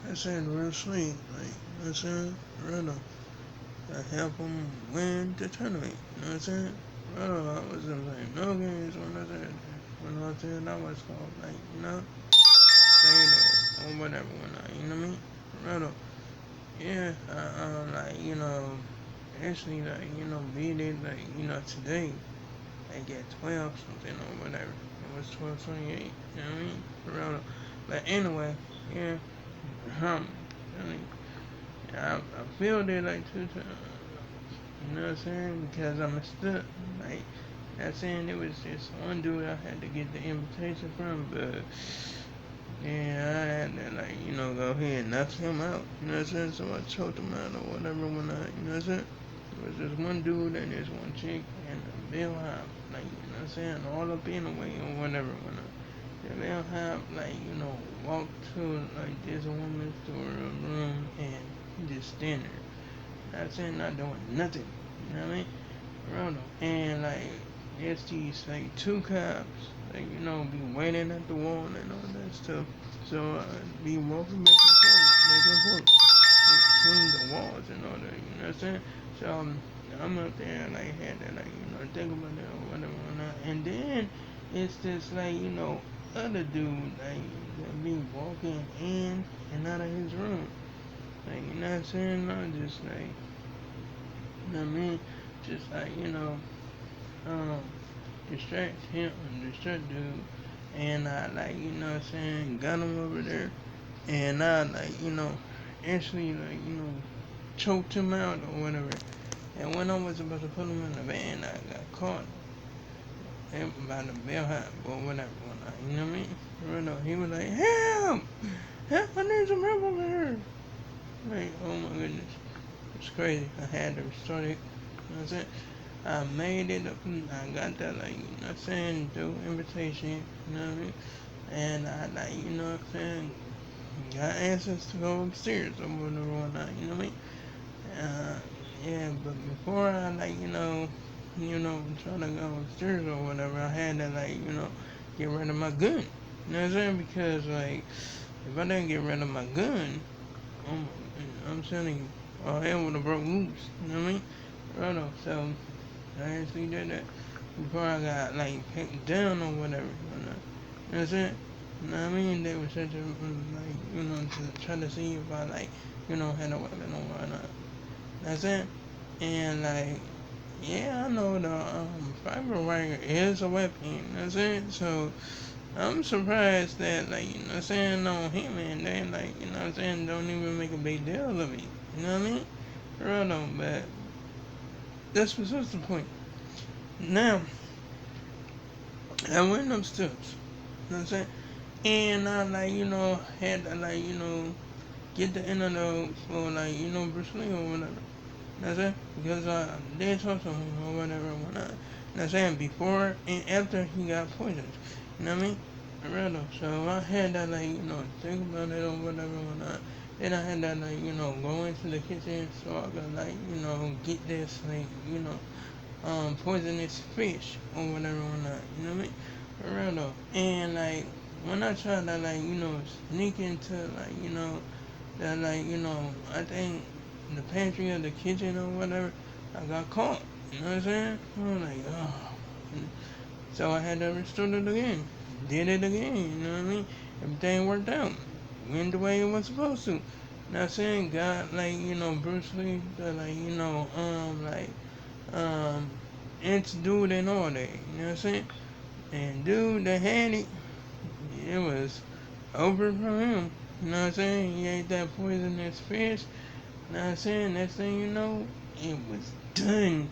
I said real sweet, like, you know what I'm saying? Real though. I help them win the tournament, you know what I'm saying? Real, I wasn't playing no games when I said that was called, like, you know, saying that or whatever when I, you know what I mean? Real though. Yeah, like, you know, actually, like, you know, beat it, like, you know, today, I get 12 something or whatever. It was 12:28, you know what I mean? Real though. But anyway, yeah, I mean, I feel it like 2 times. You know what I'm saying? Because I messed up. Like, not saying it was just one dude I had to get the invitation from, but yeah, I had to, like, you know, go ahead and knock him out. You know what I'm saying? So I choked him out or whatever when I, you know what I'm saying? It was just one dude and this one chick and a bellhop. Like, you know what I'm saying? All up in the way or whatever when I. The bellhop, like, you know, walked to, like, this woman's store room and just stand there. Not saying not doing nothing. You know what I mean? Ronald. And like there's these like two cops, like you know, be waiting at the wall and all that stuff. So be walking back and forth between the walls and all that. You know what I'm saying? So I'm up there like had to like you know think about that or whatever or not. And then it's just like you know other dude like that be walking in and out of his room. Like you know what I'm saying? I'm just like you know what I mean? Just like you know um distract him and distract dude and I like you know what I'm saying got him over there and I like you know actually like you know choked him out or whatever and when I was about to put him in the van I got caught by the bellhop or whatever you know what I mean? He was like help help I need some help over here like oh my goodness it's crazy I had to restart it you know what I'm saying I made it up and I got that like you know what I'm saying, do invitation, you know what I mean? And I like you know what I'm saying, got answers to go upstairs or whatnot, you know what I mean? Uh yeah, but before I like, try to go upstairs or whatever, I had to like, get rid of my gun. You know what I'm saying? Because like if I didn't get rid of my gun, I'm telling you, all hell would have broke loose. You know what I mean? Right off. So I actually did that before I got like picked down or whatever. You know what I'm saying? You know what I mean? They were such a like to try to see if I like had a weapon or whatnot. That's it. And like yeah, I know the fiber wire is a weapon. That's it. So I'm surprised that like you know what I'm saying on him and they like you know what I'm saying don't even make a big deal of it. You know what I mean? For real though, but that's besides the point. Now I went upstairs. You know what I'm saying? And I like, had to like, get the internet for like, Bruce Lee or whatever. You know what I'm saying? Because I did talk to him or whatever when I, you know what I'm saying, before and after he got poisoned. You know what I mean? For real though. So I had to like, think about it or whatever when I then I had to like, go into the kitchen so I could like, get this like, poisonous fish or whatever or not. You know what I mean? For real though. And like when I tried to like, sneak into like, that like, I think the pantry or the kitchen or whatever, I got caught. You know what I'm saying? I was like, oh. So I had to restore it again. Did it again, you know what I mean? Everything worked out. Went the way it was supposed to. Not saying God like, Bruce Lee, but like, um it's dude and all that, you know what I'm saying? And dude that had it was over for him. You know what I'm saying? He ate that poisonous fish. You know what I'm saying? Next thing you know, it was done.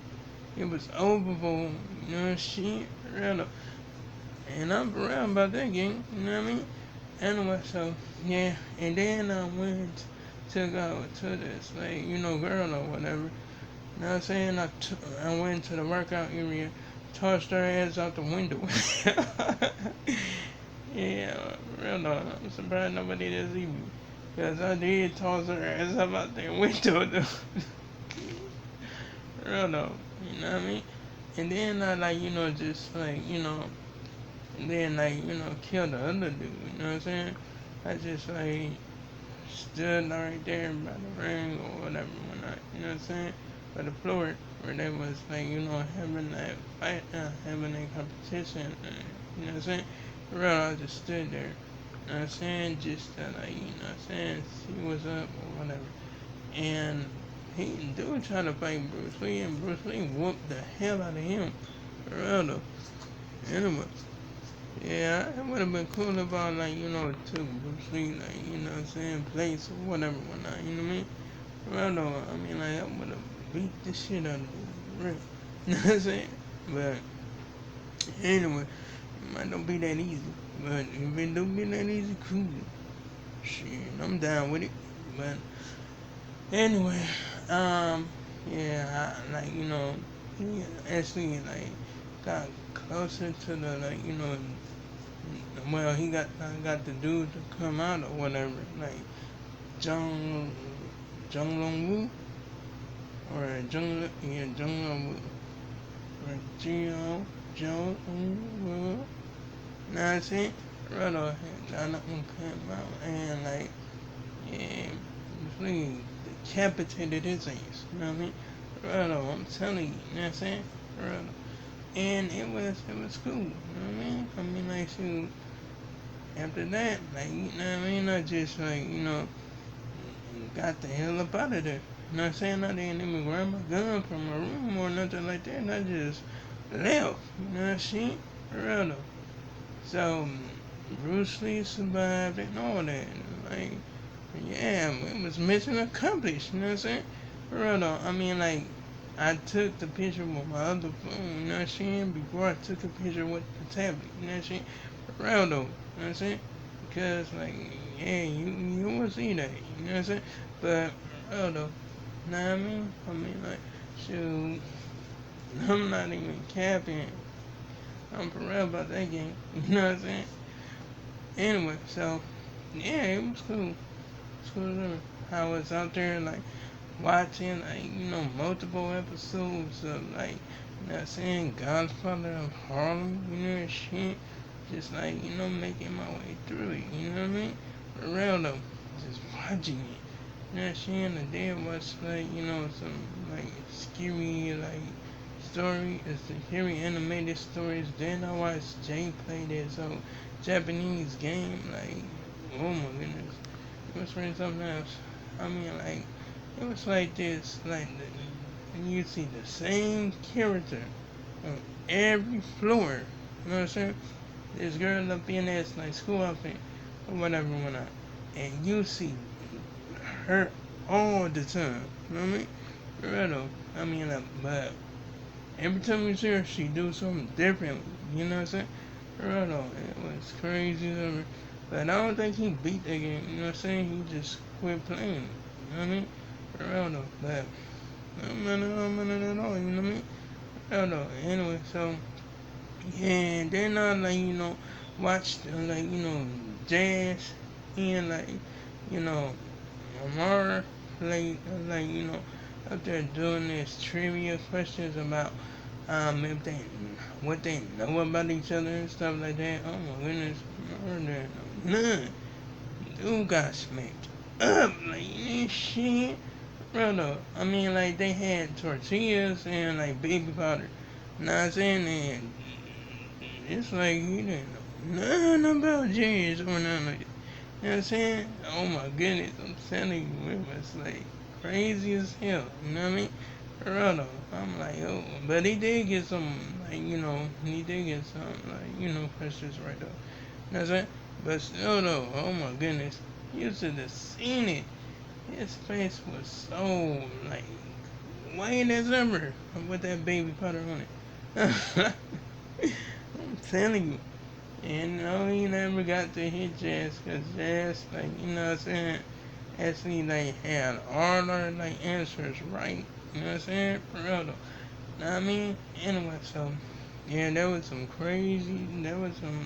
It was over for him. You know what shit? Real. And I'm around about that game. You know what I mean? Anyway, so yeah. And then I went to go to this like, girl or whatever. You know what I'm saying? I went to the workout area, tossed her ass out the window. Yeah, real though. I'm surprised nobody did see me. Because I did toss her ass up out the window though. Real though. You know what I mean? And then I like, just like, and then like, kill the other dude. You know what I'm saying? I just like stood right there by the ring or whatever, whatnot, you know what I'm saying? By the floor where they was like, having that fight, having that competition, you know what I'm saying? For real, I just stood there, you know what I'm saying? Just to like, you know what I'm saying? See what's up or whatever. And he dude tried to fight Bruce Lee, and Bruce Lee whooped the hell out of him. For real though. Anyway, yeah, it would have been cool if I like, took Bruce Lee, like, you know what I'm saying, place or whatever, whatnot, you know what I mean? For real though, I mean, like, I would have beat the shit out of him. Real. You know what I'm saying? But anyway, it might not be that easy. But if it don't be that easy, cool. Shit, I'm down with it. But anyway, yeah, like, he actually, like, got closer to the, like, well, he got the dude to come out or whatever, like, Jung, Jung Long Woo, or Jung Long Woo, or Joe Woo, know what I'm saying? Right on, that one came out, and, like, yeah, really decapitated his ass, you know what I mean? Right on, I'm telling you, you know what I'm saying? Right on. And it was cool, you know what I mean? I mean, like, shoot, after that, like, you know what I mean? I just, like, got the hell up out of there. You know what I'm saying? I didn't even grab my gun from my room or nothing like that. And I just left. You know what I'm saying? For real though. So, Bruce Lee survived and all that. Like, yeah, it was mission accomplished. You know what I'm saying? For real though. I mean, like, I took the picture with my other phone. You know what I'm saying? Before I took a picture with the tablet. You know what I'm saying? For real though. You know what I'm saying? Because, like, yeah, you will see that. You know what I'm saying? But, oh no. Know what I mean? I mean, like, shoot, I'm not even capping. I'm for real about that game. You know what I'm saying? Anyway, so, yeah, it was cool. It's cool. I was out there, like, watching, like, multiple episodes of, like, you know what I'm saying, Godfather of Harlem, you know, and shit. Just, like, making my way through it, you know what I mean? For real, though. Just watching it. You know what I'm saying? And then watch, like, some, like, scary, like, story, it's the scary animated stories. Then I watched Jay play this Japanese game, like, oh my goodness. It was really something else. I mean, like, it was like this, like, and you see the same character on every floor. You know what I'm saying? This girl up in this, like, school outfit, or whatever, whatnot. And you see her all the time. You know what I mean? For real though. I mean, but every time you see her, she do something different. You know what I'm saying? For real though. It was crazy. But I don't think he beat that game. You know what I'm saying? He just quit playing. You know what I mean? For real though. But I'm not at all. You know what I mean? For real though. Anyway, so yeah, and then I like watched like Jazz and like you know Amara like up there doing this trivia questions about if they what they know about each other and stuff like that. Oh my goodness, murder none. Dude got smacked up like this shit. Brother, I mean like they had tortillas and like baby powder. Know what I'm saying? And it's like you didn't know nothing about jazz or nothing like that. You know what I'm saying? Oh my goodness, I'm telling you, it was like crazy as hell. You know what I mean? For real though, I'm like, oh, but he did get some, like, he did get some, like, questions right though. You know what I'm saying? But still though, oh my goodness, you should have seen it. His face was so, like, white as ever with that baby powder on it. I'm telling you. And no, he never got to hit Jazz, cause Jazz, like, you know what I'm saying, actually, like, had all our, like, answers right. You know what I'm saying? For real, though. Know what I mean? Anyway, so, yeah, there was some,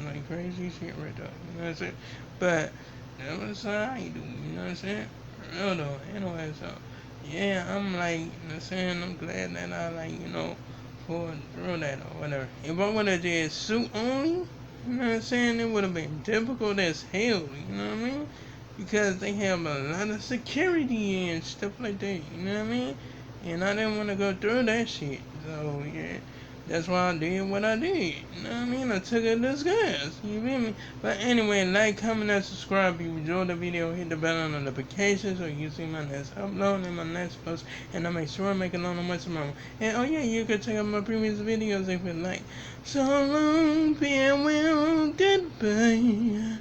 like, crazy shit right there. You know what I'm saying? But, that was alright, dude. You know what I'm saying? For real, though. Anyway, so, yeah, I'm, like, you know what I'm saying? I'm glad that I, like, pulled through that or whatever. If I would have did suit only, you know what I'm saying? It would have been difficult as hell, you know what I mean? because they have a lot of security and stuff like that, you know what I mean? And I didn't want to go through that shit, so yeah, that's why I did what I did, you know what I mean? I took a disguise, you feel me? But anyway, like, comment, and subscribe if you enjoyed the video, hit the bell on notifications so you can see my next upload and my next post, and I make sure I make it on much more. And oh yeah, you can check out my previous videos if you like. So long, farewell, goodbye.